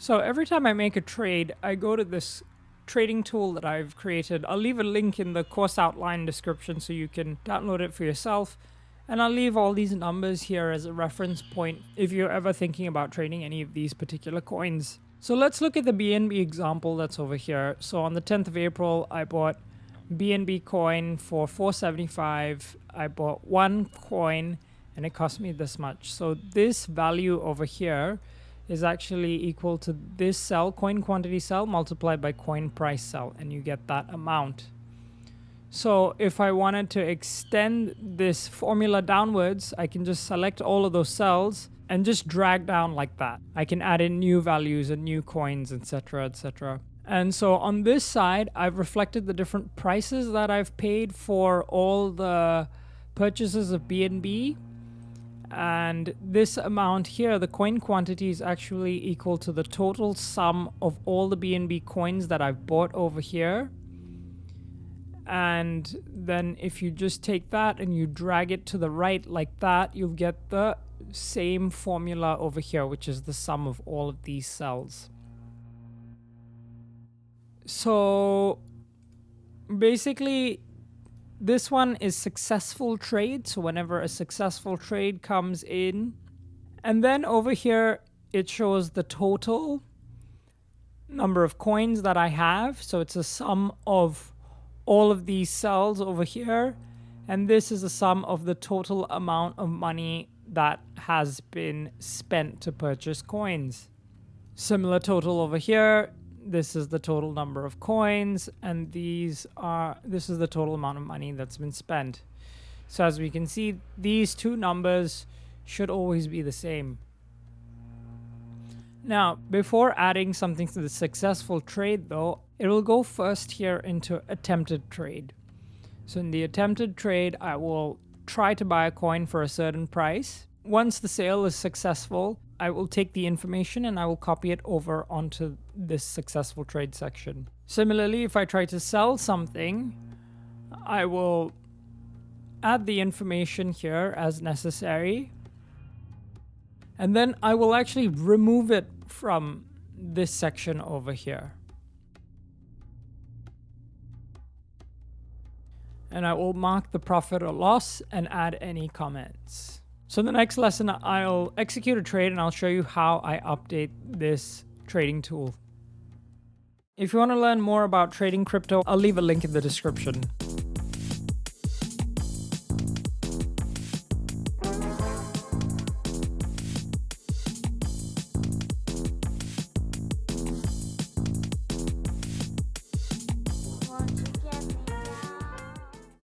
So every time I make a trade, I go to this trading tool that I've created. I'll leave a link in the course outline description so you can download it for yourself. And I'll leave all these numbers here as a reference point if you're ever thinking about trading any of these particular coins. So let's look at the BNB example that's over here. So on the 10th of April, I bought BNB coin for 475. I bought one coin and it cost me this much. So this value over here is actually equal to this cell, coin quantity cell, multiplied by coin price cell, and you get that amount. So if I wanted to extend this formula downwards, I can just select all of those cells and just drag down like that. I can add in new values and new coins, etc., etc. And so on this side, I've reflected the different prices that I've paid for all the purchases of BNB. And this amount here, the coin quantity, is actually equal to the total sum of all the BNB coins that I've bought over here. And then if you just take that and you drag it to the right like that, you'll get the same formula over here, which is the sum of all of these cells. So basically, this one is successful trade. So whenever a successful trade comes in, and then over here, it shows the total number of coins that I have. So it's a sum of all of these cells over here. And this is a sum of the total amount of money that has been spent to purchase coins. Similar total over here. This is the total number of coins, and this is the total amount of money that's been spent. So as we can see, these two numbers should always be the same. Now, before adding something to the successful trade though, it will go first here into attempted trade. So in the attempted trade, I will try to buy a coin for a certain price. Once the sale is successful, I will take the information and I will copy it over onto this successful trade section. Similarly, if I try to sell something, I will add the information here as necessary. And then I will actually remove it from this section over here. And I will mark the profit or loss and add any comments. So in the next lesson, I'll execute a trade and I'll show you how I update this trading tool. If you want to learn more about trading crypto, I'll leave a link in the description.